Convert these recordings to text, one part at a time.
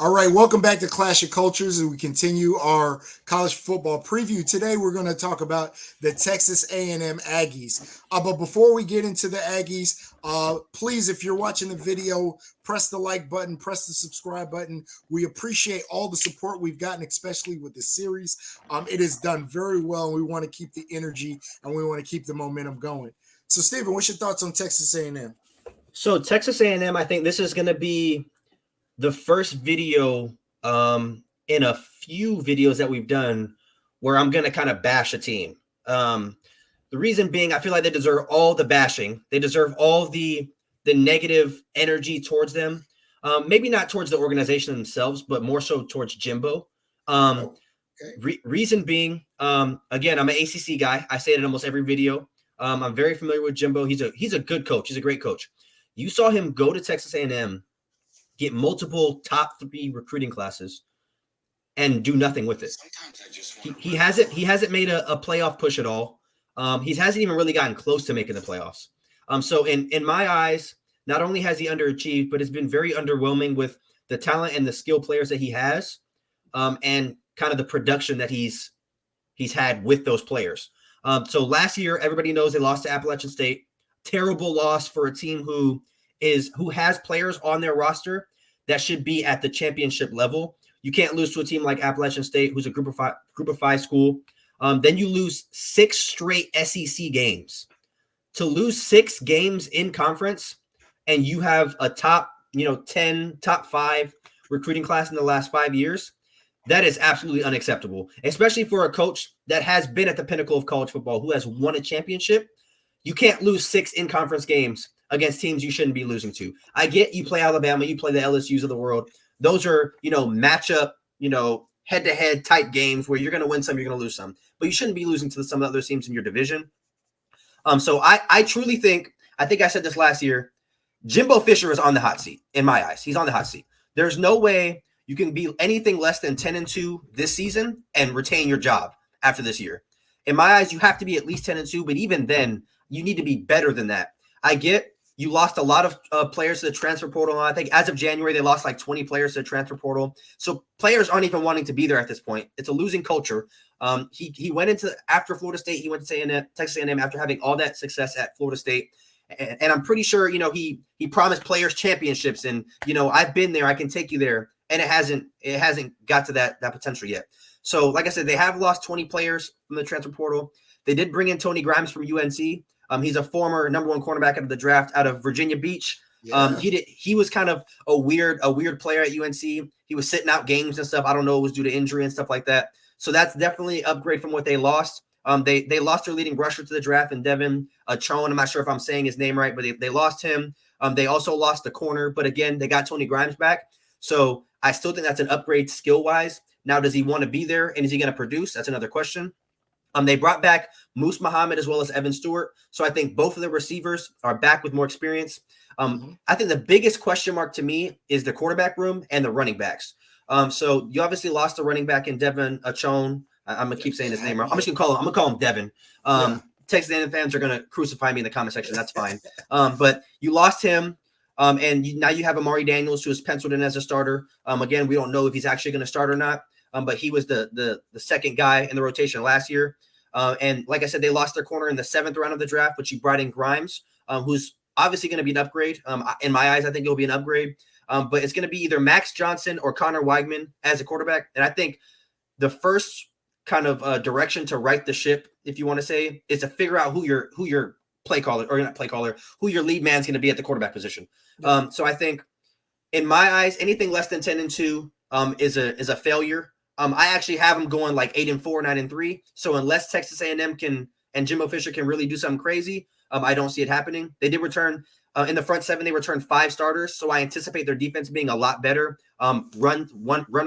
All right, welcome back to Clash of Cultures, and we continue our college football preview. Today, we're going to talk about the Texas A&M Aggies. But before we get into the Aggies, please, if you're watching the video, press the like button, press the subscribe button. We appreciate all the support we've gotten, especially with the series. It has done very well, and we want to keep the energy and we want to keep the momentum going. So, Stephen, what's your thoughts on Texas A&M? So, Texas A&M, I think this is going to be the first video in a few videos that we've done where I'm going to kind of bash a team. The reason being, I feel like they deserve all the bashing. They deserve all the negative energy towards them. Maybe not towards the organization themselves, but more so towards Jimbo. Reason being, again, I'm an ACC guy. I say it in almost every video. I'm very familiar with Jimbo. He's a good coach. He's a great coach. You saw him go to Texas A&M, get multiple top 3 recruiting classes, and do nothing with it. He hasn't made a playoff push at all. He hasn't even really gotten close to making the playoffs. So in my eyes, not only has he underachieved, but it's been very underwhelming with the talent and the skill players that he has, and kind of the production that he's had with those players. So last year, everybody knows they lost to Appalachian State. Terrible loss for a team who has players on their roster that should be at the championship level. You can't lose to a team like Appalachian State, who's a group of five school. Then you lose 6 straight SEC games. To lose 6 games in conference, and you have a top 10, top 5 recruiting class in the last 5 years, that is absolutely unacceptable, especially for a coach that has been at the pinnacle of college football, who has won a championship. You can't lose 6 in-conference games against teams you shouldn't be losing to. I get you play Alabama, you play the LSUs of the world. Those are, matchup, head-to-head type games where you're going to win some, you're going to lose some. But you shouldn't be losing to some of the other teams in your division. So I truly think I said this last year, Jimbo Fisher is on the hot seat, in my eyes. He's on the hot seat. There's no way you can be anything less than 10-2 this season and retain your job after this year. In my eyes, you have to be at least 10-2, but even then, you need to be better than that. I get you lost a lot of players to the transfer portal. I think as of January, they lost like 20 players to the transfer portal. So players aren't even wanting to be there at this point. It's a losing culture. He went into after Florida State. He went to Texas A&M after having all that success at Florida State. And I'm pretty sure, he promised players championships and, I've been there. I can take you there. And it hasn't got to that potential yet. So like I said, they have lost 20 players from the transfer portal. They did bring in Tony Grimes from UNC. He's a former number 1 cornerback out of the draft out of Virginia Beach. Yeah. He was kind of a weird player at UNC. He was sitting out games and stuff. I don't know, it was due to injury and stuff like that. So that's definitely an upgrade from what they lost. They lost their leading rusher to the draft in Devin Chone. I'm not sure if I'm saying his name right, but they lost him. They also lost the corner, but again, they got Tony Grimes back. So I still think that's an upgrade skill-wise. Now, does he want to be there, and is he going to produce? That's another question. They brought back Moose Muhammad as well as Evan Stewart. So I think both of the receivers are back with more experience. I think the biggest question mark to me is the quarterback room and the running backs. So you obviously lost the running back in Devin Chone. I'm going to keep saying his name wrong. I'm going to call him Devin. Texas A&M fans are going to crucify me in the comment section. That's fine. But you lost him. Now you have Amari Daniels, who is penciled in as a starter. Again, we don't know if he's actually going to start or not. But he was the second guy in the rotation last year. And like I said, they lost their corner in the 7th round of the draft, but you brought in Grimes, who's obviously going to be an upgrade. In my eyes, I think it'll be an upgrade. But it's going to be either Max Johnson or Connor Weigman as a quarterback. And I think the first kind of direction to right the ship, if you want to say, is to figure out who your play caller, or not play caller, who your lead man's going to be at the quarterback position. So I think, in my eyes, anything less than 10-2 is a failure. I actually have them going like 8-4, 9-3. So unless Texas A&M and Jimbo Fisher can really do something crazy, I don't see it happening. They did return in the front 7. They returned 5 starters, so I anticipate their defense being a lot better run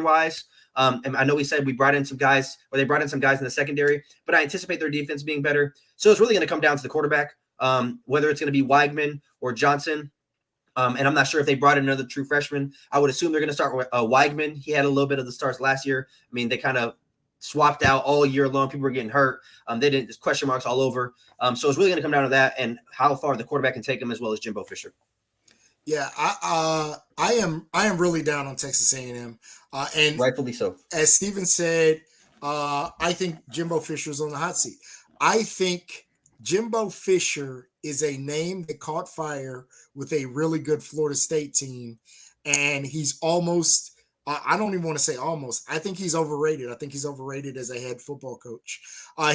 wise. And I know we said they brought in some guys in the secondary, but I anticipate their defense being better. So it's really going to come down to the quarterback, whether it's going to be Weigman or Johnson. And I'm not sure if they brought in another true freshman. I would assume they're going to start with Weigman. He had a little bit of the starts last year. I mean, they kind of swapped out all year long. People were getting hurt. They didn't. There's question marks all over. So it's really going to come down to that and how far the quarterback can take them, as well as Jimbo Fisher. Yeah, I am really down on Texas A&M, and Rightfully so. as Steven said, I think Jimbo Fisher's on the hot seat. I think Jimbo Fisher is a name that caught fire with a really good Florida State team, and he's almost. I don't even want to say almost. I think he's overrated. I think he's overrated as a head football coach.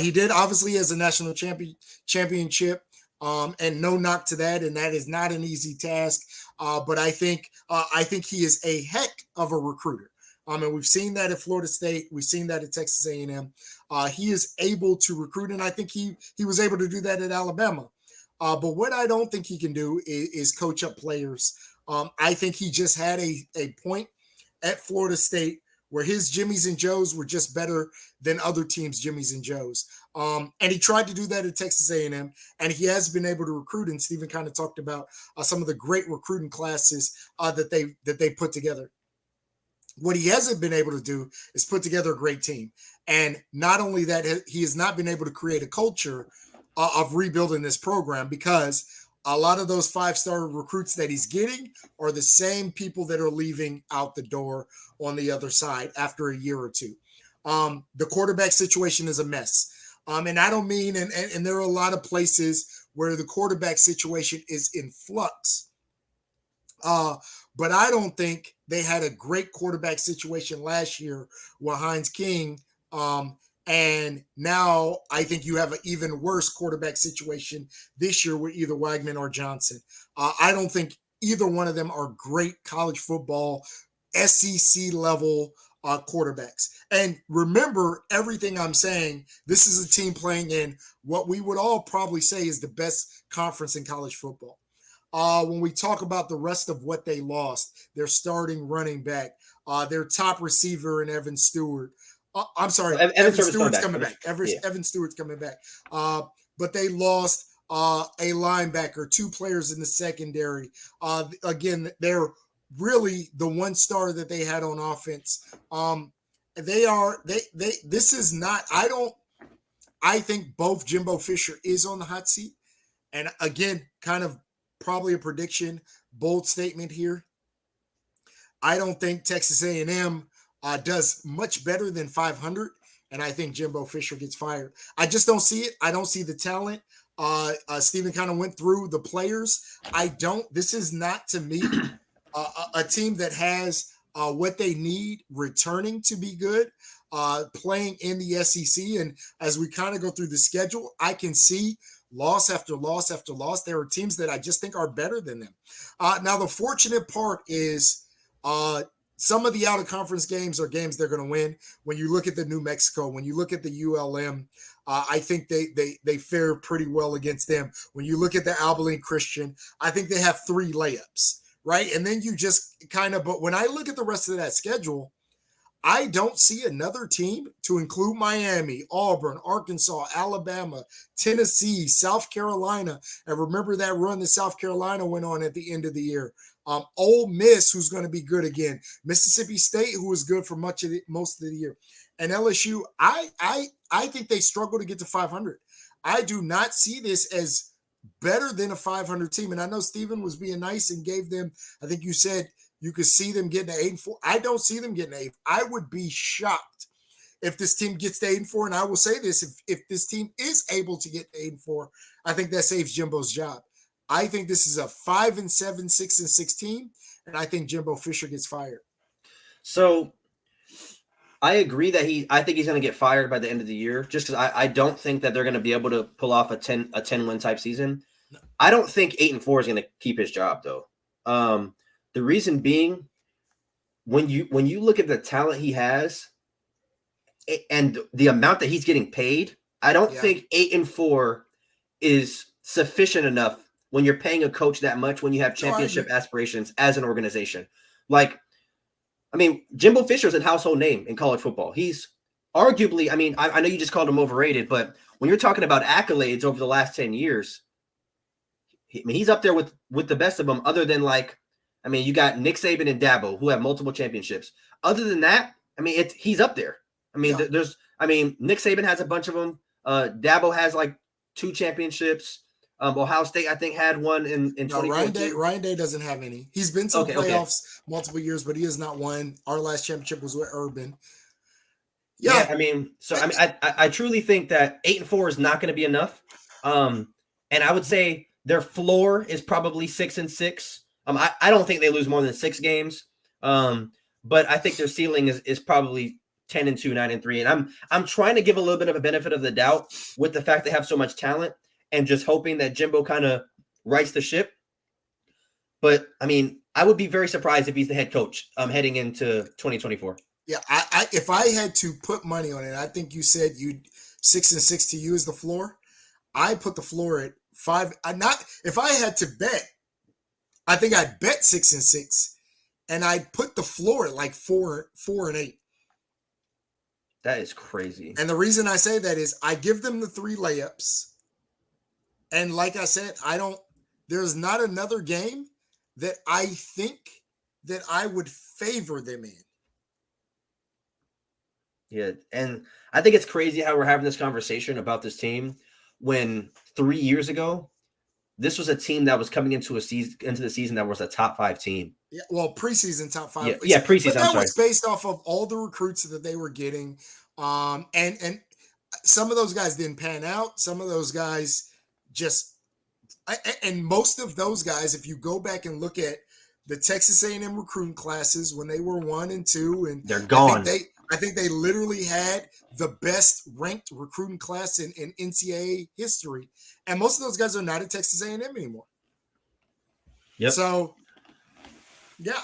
He did obviously as a national championship, and no knock to that. And that is not an easy task. But I think he is a heck of a recruiter. And we've seen that at Florida State. We've seen that at Texas A&M. He is able to recruit, and I think he was able to do that at Alabama. But what I don't think he can do is coach up players. I think he just had a point at Florida State where his Jimmies and Joes were just better than other teams' Jimmies and Joes. And he tried to do that at Texas A&M, and he has been able to recruit. And Stephen kind of talked about some of the great recruiting classes that they put together. What he hasn't been able to do is put together a great team. And not only that, he has not been able to create a culture of rebuilding this program, because a lot of those five-star recruits that he's getting are the same people that are leaving out the door on the other side after a year or two. The quarterback situation is a mess. And I don't mean, and there are a lot of places where the quarterback situation is in flux. But I don't think they had a great quarterback situation last year with Heinz King. And now I think you have an even worse quarterback situation this year with either Wagman or Johnson. I don't think either one of them are great college football, SEC level quarterbacks. And remember everything I'm saying. This is a team playing in what we would all probably say is the best conference in college football. When we talk about the rest of what they lost, their starting running back, their top receiver in Evan Stewart. I'm sorry, Evan Stewart's coming back. Evan Stewart's coming back. But they lost a linebacker, two players in the secondary. Again, they're really the one star that they had on offense. This is not, I think both Jimbo Fisher is on the hot seat. And again, kind of probably a prediction, bold statement here. I don't think Texas A&M does much better than 500, and I think Jimbo Fisher gets fired. I just don't see it. I don't see the talent. Stephen kind of went through the players. This is not to me a team that has what they need returning to be good, playing in the SEC. And as we kind of go through the schedule, I can see loss after loss after loss. There are teams that I just think are better than them. Now, the fortunate part is some of the out-of-conference games are games they're going to win. When you look at the New Mexico, when you look at the ULM, I think they fare pretty well against them. When you look at the Abilene Christian, I think they have 3 layups, right? And then you just kind of – but when I look at the rest of that schedule, I don't see another team, to include Miami, Auburn, Arkansas, Alabama, Tennessee, South Carolina. And remember that run that South Carolina went on at the end of the year. Ole Miss, who's going to be good again. Mississippi State, who was good for most of the year. And LSU, I think they struggle to get to 500. I do not see this as better than a 500 team. And I know Steven was being nice and gave them, I think you said, you could see them getting to 8-4. I don't see them getting 8. I would be shocked if this team gets to 8-4. And I will say this: if this team is able to get to 8-4, I think that saves Jimbo's job. I think this is a 5-7, 6-6 team, and I think Jimbo Fisher gets fired. So I agree that I think he's going to get fired by the end of the year, just because I don't think that they're going to be able to pull off a 10 win type season. No. I don't think 8-4 is going to keep his job though. The reason being, when you look at the talent he has and the amount that he's getting paid, I don't think 8-4 is sufficient enough when you're paying a coach that much, when you have championship aspirations as an organization. Like, I mean, Jimbo Fisher's a household name in college football. He's arguably, I mean, I know you just called him overrated, but when you're talking about accolades over the last 10 years, he's up there with the best of them, other than you got Nick Saban and Dabo, who have multiple championships. Other than that, I mean, he's up there. I mean, Nick Saban has a bunch of them. Dabo has 2 championships. Ohio State, I think, had one in No, Ryan Day. 2014. Ryan Day doesn't have any. He's been to the Okay, okay. playoffs multiple years, but he has not won. Our last championship was with Urban. Yeah, Yeah, I mean, so I mean, I truly think that 8-4 is not going to be enough. And I would say their floor is probably 6-6. I don't think they lose more than 6 games. But I think their ceiling is probably 10-2, 9-3. And I'm trying to give a little bit of a benefit of the doubt with the fact they have so much talent and just hoping that Jimbo kind of rights the ship. But I mean, I would be very surprised if he's the head coach heading into 2024. yeah. I if I had to put money on it, I think you said you 6-6 to you is the floor. I put the floor at 5. I not if I had to bet, I think I'd bet 6-6, and I'd put the floor at like 4-8. That is crazy. And the reason I say that is I give them the 3 layups, and like I said, I don't. There's not another game that I think that I would favor them in. Yeah, and I think it's crazy how we're having this conversation about this team when 3 years ago, this was a team that was coming into the season that was a top 5 team. Yeah, well, preseason top 5. Yeah, But preseason. I'm that sorry. was based off of all the recruits that they were getting, and some of those guys didn't pan out. Some of those guys just, and most of those guys, if you go back and look at the Texas A&M recruiting classes when they were 1 and 2, and They're gone. I think they literally had the best ranked recruiting class in NCAA history, and most of those guys are not at Texas A&M anymore. Yep. So, yeah,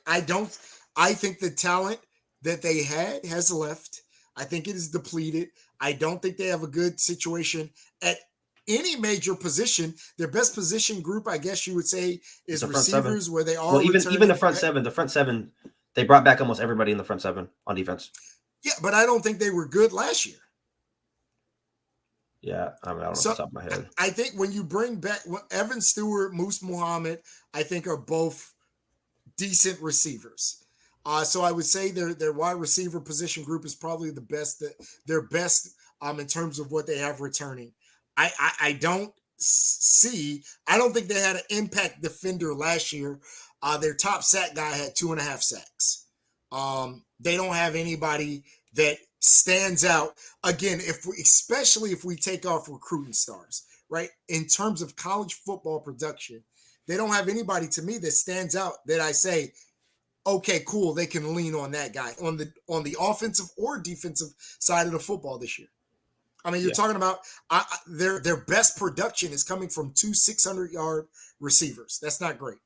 I don't. I think the talent that they had has left. I think it is depleted. I don't think they have a good situation at any major position. Their best position group, I guess you would say, is The front receivers, seven. where they are. Well, even the front seven. The front seven, they brought back almost everybody in the front 7 on defense. Yeah, but I don't think they were good last year. Yeah, I don't know off the top of my head. I think when you bring back Evan Stewart, Moose Muhammad, I think are both decent receivers. So I would say their wide receiver position group is probably the best their best in terms of what they have returning. I don't think they had an impact defender last year. Their top sack guy had 2.5 sacks. They don't have anybody that stands out. Again, especially if we take off recruiting stars, right? In terms of college football production, they don't have anybody to me that stands out that I say, okay, cool, they can lean on that guy on the offensive or defensive side of the football this year. I mean, you're talking about their best production is coming from 2 600-yard receivers. That's not great.